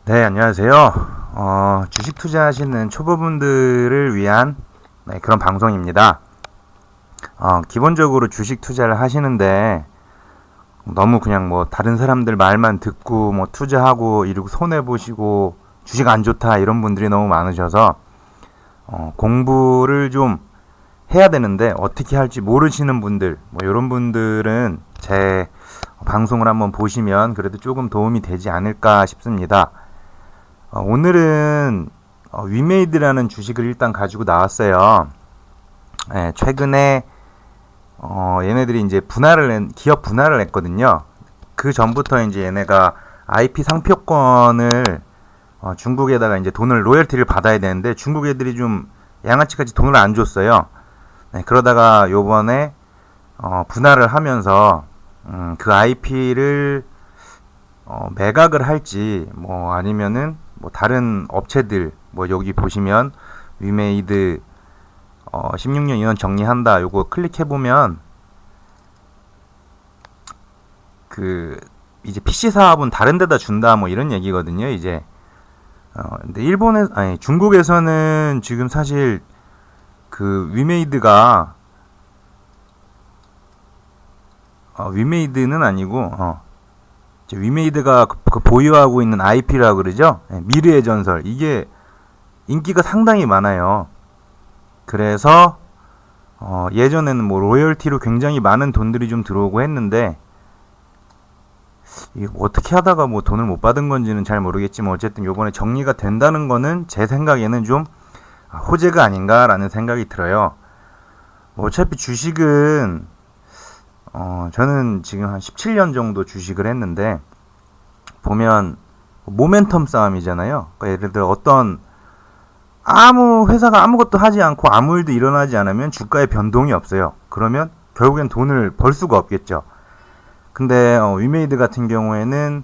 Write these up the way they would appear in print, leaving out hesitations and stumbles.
네, 안녕하세요. 주식 투자하시는 초보분들을 위한 그런 방송입니다. 기본적으로 주식 투자를 하시는데 너무 그냥 뭐 다른 사람들 말만 듣고 뭐 투자하고 이러고 손해보시고 주식 안 좋다 이런 분들이 너무 많으셔서 공부를 좀 해야 되는데 어떻게 할지 모르시는 분들, 뭐 이런 분들은 제 방송을 한번 보시면 그래도 조금 도움이 되지 않을까 싶습니다. 오늘은 위메이드라는 주식을 일단 가지고 나왔어요. 최근에 얘네들이 이제 기업 분할을 했거든요. 그 전부터 이제 얘네가 IP 상표권을 중국에다가 이제 돈을 로열티를 받아야 되는데 중국 애들이 좀 양아치같이 돈을 안 줬어요. 그러다가 요번에 분할을 하면서 그 IP를 매각을 할지 뭐 아니면은 뭐 다른 업체들 뭐 여기 보시면 위메이드 16년 인원 정리한다 요거 클릭해 보면 그 이제 PC 사업은 다른 데다 준다 뭐 이런 얘기거든요. 이제 근데 중국에서는 지금 사실 그 위메이드는 아니고 위메이드가 그 보유하고 있는 IP라고 그러죠. 미래의 전설. 이게 인기가 상당히 많아요. 그래서 예전에는 뭐 로열티로 굉장히 많은 돈들이 좀 들어오고 했는데 이게 어떻게 하다가 뭐 돈을 못 받은 건지는 잘 모르겠지만 어쨌든 요번에 정리가 된다는 거는 제 생각에는 좀 호재가 아닌가라는 생각이 들어요. 뭐 어차피 주식은 저는 지금 한 17년 정도 주식을 했는데 보면 모멘텀 싸움이잖아요. 그러니까 예를 들어 어떤 아무 회사가 아무것도 하지 않고 아무 일도 일어나지 않으면 주가에 변동이 없어요. 그러면 결국엔 돈을 벌 수가 없겠죠. 근데 위메이드 같은 경우에는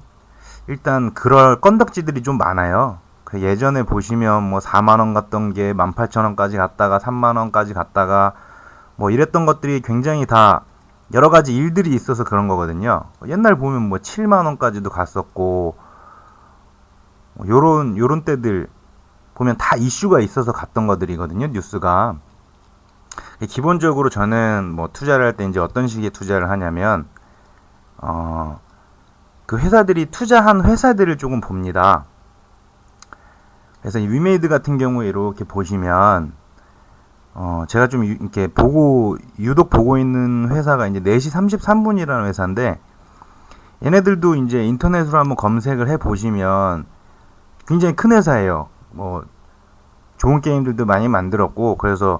일단 그럴 건덕지들이 좀 많아요. 그 예전에 보시면 뭐 4만원 갔던 게 18,000원까지 갔다가 3만원까지 갔다가 뭐 이랬던 것들이 굉장히 다 여러 가지 일들이 있어서 그런 거거든요. 옛날 보면 뭐 7만 원까지도 갔었고, 요런 때들 보면 다 이슈가 있어서 갔던 것들이거든요, 뉴스가. 기본적으로 저는 뭐 투자를 할 때 이제 어떤 식의 투자를 하냐면, 그 회사들이 투자한 회사들을 조금 봅니다. 그래서 이 위메이드 같은 경우에 이렇게 보시면, 제가 좀 이렇게 유독 보고 있는 회사가 이제 4시 33분이라는 회사인데, 얘네들도 이제 인터넷으로 한번 검색을 해 보시면 굉장히 큰 회사예요. 뭐, 좋은 게임들도 많이 만들었고, 그래서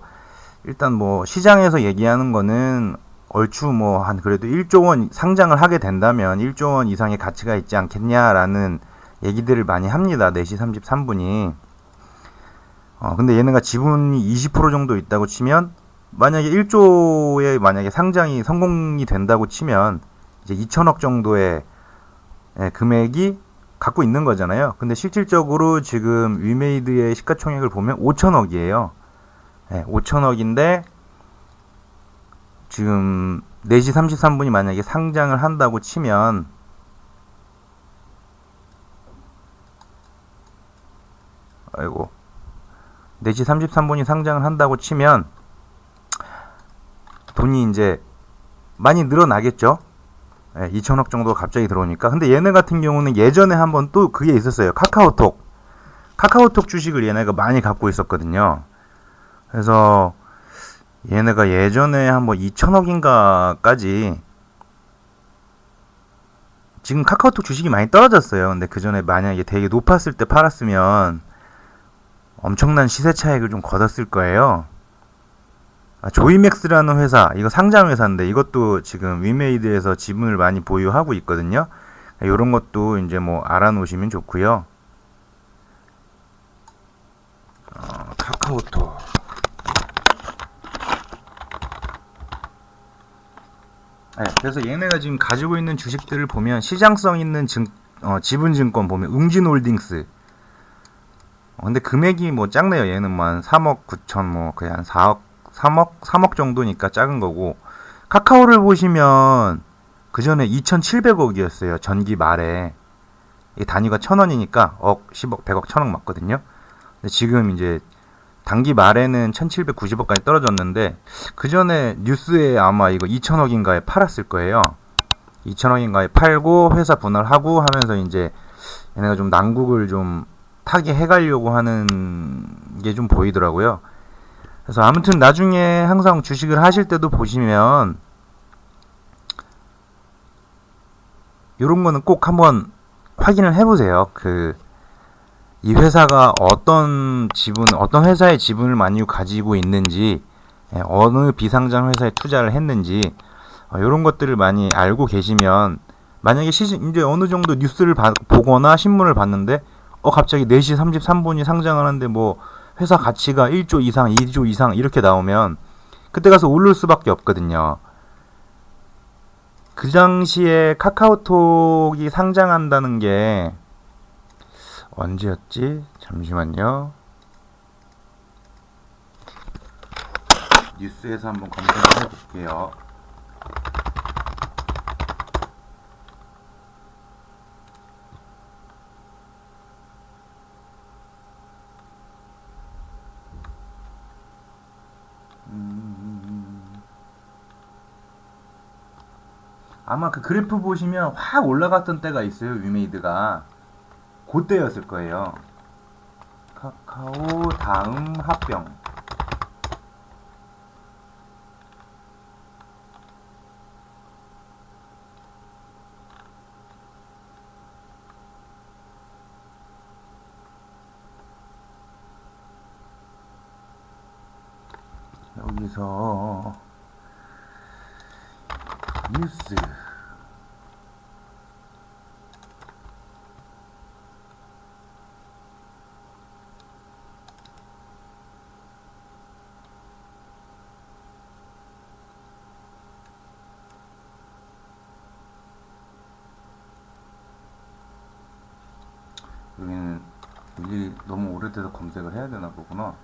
일단 뭐, 시장에서 얘기하는 거는 얼추 뭐, 한 그래도 1조 원 상장을 하게 된다면 1조 원 이상의 가치가 있지 않겠냐라는 얘기들을 많이 합니다. 4시 33분이. 근데 얘네가 지분이 20% 정도 있다고 치면 만약에 1조에 만약에 상장이 성공이 된다고 치면 이제 2천억 정도의 금액이 갖고 있는 거잖아요. 근데 실질적으로 지금 위메이드의 시가총액을 보면 5천억이에요. 5천억인데 지금 4시 33분이 만약에 상장을 한다고 치면 아이고 4시 33분이 상장을 한다고 치면 돈이 이제 많이 늘어나겠죠. 2천억 정도 갑자기 들어오니까. 근데 얘네 같은 경우는 예전에 한번 또 그게 있었어요. 카카오톡 주식을 얘네가 많이 갖고 있었거든요. 그래서 얘네가 예전에 한번 2천억인가까지 지금 카카오톡 주식이 많이 떨어졌어요. 근데 그 전에 만약에 되게 높았을 때 팔았으면 엄청난 시세 차익을 좀 거뒀을 거예요. 조이맥스라는 회사, 이거 상장 회사인데 이것도 지금 위메이드에서 지분을 많이 보유하고 있거든요. 이런 것도 이제 뭐 알아놓으시면 좋고요. 카카오톡. 그래서 얘네가 지금 가지고 있는 주식들을 보면 시장성 있는 지분증권 보면 웅진홀딩스. 근데 금액이 뭐 작네요. 얘는 뭐 한 3억 9천 뭐 그냥 한 4억 3억 정도니까 작은 거고. 카카오를 보시면 그 전에 2,700억이었어요. 전기 말에. 이 단위가 1,000원이니까 억, 10억, 100억, 1,000억 맞거든요. 근데 지금 이제 단기 말에는 1,790억까지 떨어졌는데 그 전에 뉴스에 아마 이거 2,000억인가에 팔았을 거예요. 2,000억인가에 팔고 회사 분할하고 하면서 이제 얘네가 좀 난국을 좀 타게 해가려고 하는 게 좀 보이더라고요. 그래서 아무튼 나중에 항상 주식을 하실 때도 보시면 요런 거는 꼭 한번 확인을 해보세요. 이 회사가 어떤 회사의 지분을 많이 가지고 있는지, 어느 비상장 회사에 투자를 했는지, 요런 것들을 많이 알고 계시면, 만약에 이제 어느 정도 뉴스를 보거나 신문을 봤는데, 갑자기 4시 33분이 상장을 하는데 뭐, 회사 가치가 1조 이상, 2조 이상 이렇게 나오면, 그때 가서 오를 수밖에 없거든요. 그 당시에 카카오톡이 상장한다는 게, 언제였지? 잠시만요. 뉴스에서 한번 검색을 해볼게요. 아마 그 그래프 보시면 확 올라갔던 때가 있어요. 위메이드가. 그때였을 거예요. 카카오 다음 합병. 여기서 뉴스 여기는 일일이 너무 오래돼서 검색을 해야 되나 보구나.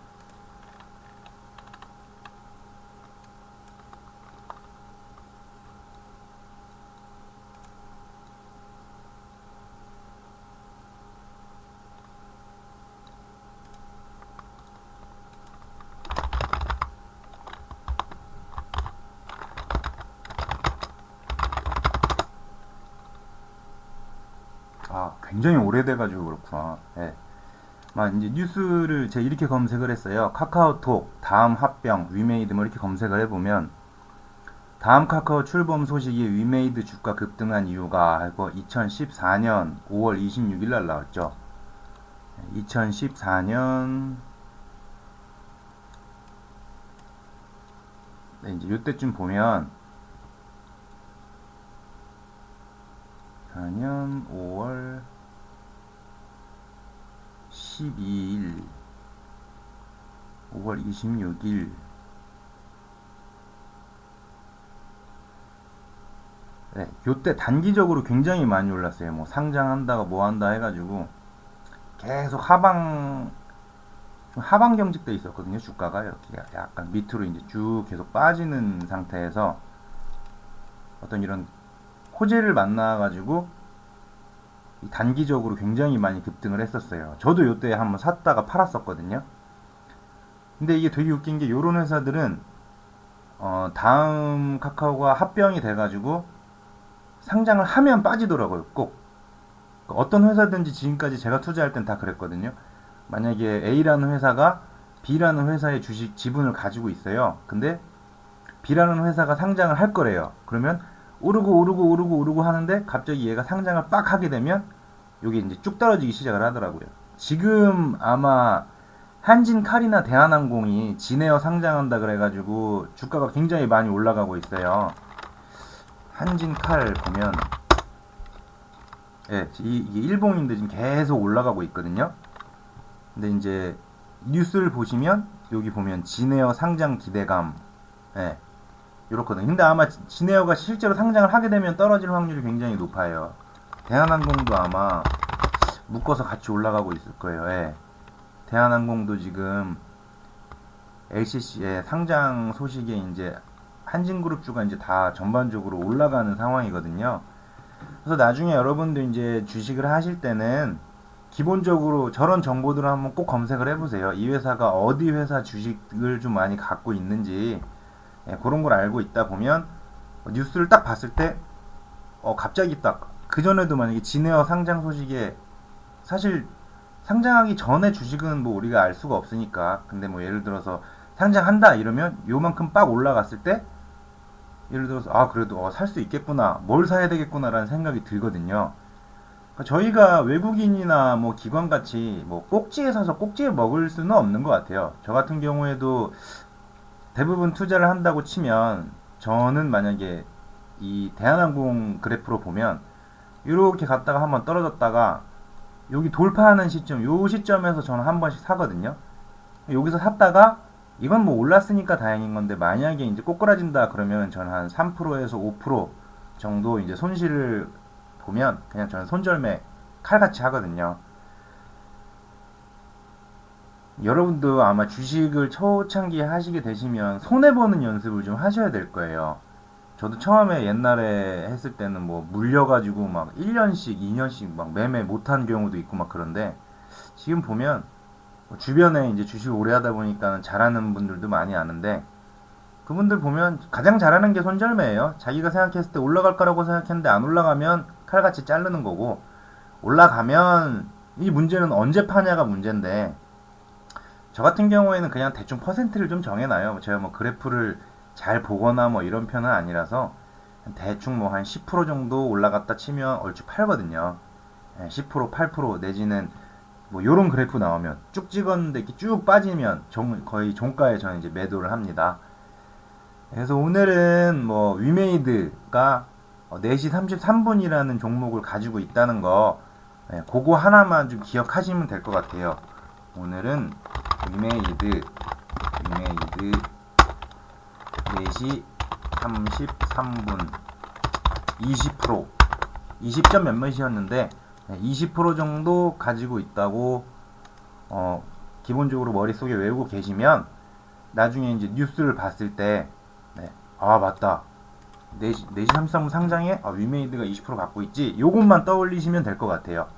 굉장히 오래돼가지고 그렇구나. 예. 이제 뉴스를 제가 이렇게 검색을 했어요. 카카오톡, 다음 합병, 위메이드 뭐 이렇게 검색을 해보면 다음 카카오 출범 소식이 위메이드 주가 급등한 이유가 하고 2014년 5월 26일 날 나왔죠. 2014년 네, 이제 요때쯤 보면 4년 5월 12일 5월 26일 네, 요때 단기적으로 굉장히 많이 올랐어요. 뭐 상장한다가 뭐 한다 해가지고 계속 하방 경직돼 있었거든요. 주가가 이렇게 약간 밑으로 이제 쭉 계속 빠지는 상태에서 어떤 이런 호재를 만나가지고 단기적으로 굉장히 많이 급등을 했었어요. 저도 요때 한번 샀다가 팔았었거든요. 근데 이게 되게 웃긴 게 요런 회사들은 다음 카카오가 합병이 돼가지고 상장을 하면 빠지더라고요. 꼭 어떤 회사든지 지금까지 제가 투자할 땐 다 그랬거든요. 만약에 A라는 회사가 B라는 회사의 주식 지분을 가지고 있어요. 근데 B라는 회사가 상장을 할 거래요. 그러면 오르고 하는데 갑자기 얘가 상장을 빡 하게 되면 요게 이제 쭉 떨어지기 시작을 하더라고요. 지금 아마 한진칼이나 대한항공이 진에어 상장한다 그래가지고 주가가 굉장히 많이 올라가고 있어요. 한진칼 보면 예, 이게 일봉인데 지금 계속 올라가고 있거든요. 근데 이제 뉴스를 보시면 여기 보면 진에어 상장 기대감 예, 이렇거든요. 근데 아마 진에어가 실제로 상장을 하게 되면 떨어질 확률이 굉장히 높아요. 대한항공도 아마 묶어서 같이 올라가고 있을 거예요. 예. 대한항공도 지금 LCC의 상장 소식에 이제 한진그룹주가 이제 다 전반적으로 올라가는 상황이거든요. 그래서 나중에 여러분들 이제 주식을 하실 때는 기본적으로 저런 정보들을 한번 꼭 검색을 해보세요. 이 회사가 어디 회사 주식을 좀 많이 갖고 있는지, 예, 그런 걸 알고 있다 보면 뉴스를 딱 봤을 때 갑자기 딱 그전에도 만약에 진에어 상장 소식에, 사실 상장하기 전에 주식은 뭐 우리가 알 수가 없으니까, 근데 뭐 예를 들어서 상장한다 이러면 요만큼 빡 올라갔을 때, 예를 들어서 그래도 살 수 있겠구나, 뭘 사야 되겠구나 라는 생각이 들거든요. 그러니까 저희가 외국인이나 뭐 기관같이 뭐 꼭지에 사서 꼭지에 먹을 수는 없는 것 같아요. 저 같은 경우에도 대부분 투자를 한다고 치면, 저는 만약에 이 대한항공 그래프로 보면 이렇게 갔다가 한번 떨어졌다가 여기 돌파하는 시점, 요 시점에서 저는 한 번씩 사거든요. 여기서 샀다가 이건 뭐 올랐으니까 다행인 건데, 만약에 이제 꼬꾸라진다 그러면 저는 한 3%에서 5% 정도 이제 손실을 보면 그냥 저는 손절매 칼같이 하거든요. 여러분도 아마 주식을 초창기에 하시게 되시면 손해보는 연습을 좀 하셔야 될 거예요. 저도 처음에 옛날에 했을 때는 뭐 물려가지고 막 1년씩, 2년씩 막 매매 못한 경우도 있고 막 그런데, 지금 보면 주변에 이제 주식을 오래 하다 보니까 잘하는 분들도 많이 아는데, 그분들 보면 가장 잘하는 게 손절매예요. 자기가 생각했을 때 올라갈 거라고 생각했는데 안 올라가면 칼같이 자르는 거고, 올라가면 이 문제는 언제 파냐가 문제인데, 저 같은 경우에는 그냥 대충 퍼센트를 좀 정해놔요. 제가 뭐 그래프를 잘 보거나 뭐 이런 편은 아니라서 대충 뭐 한 10% 정도 올라갔다 치면 얼추 팔거든요. 10%, 8% 내지는 뭐 요런 그래프 나오면 쭉 찍었는데 이렇게 쭉 빠지면 거의 종가에 저는 이제 매도를 합니다. 그래서 오늘은 뭐 위메이드가 4시 33분이라는 종목을 가지고 있다는 거, 그거 하나만 좀 기억하시면 될 것 같아요. 오늘은 위메이드 4시 33분 20% 20점 몇몇이었는데 20% 정도 가지고 있다고 기본적으로 머릿속에 외우고 계시면, 나중에 이제 뉴스를 봤을 때 맞다, 4시 33분 상장에 위메이드가 20% 갖고 있지, 요것만 떠올리시면 될 것 같아요.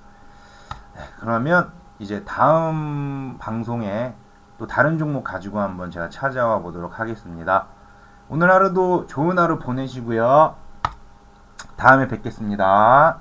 그러면 이제 다음 방송에 또 다른 종목 가지고 한번 제가 찾아와 보도록 하겠습니다. 오늘 하루도 좋은 하루 보내시고요. 다음에 뵙겠습니다.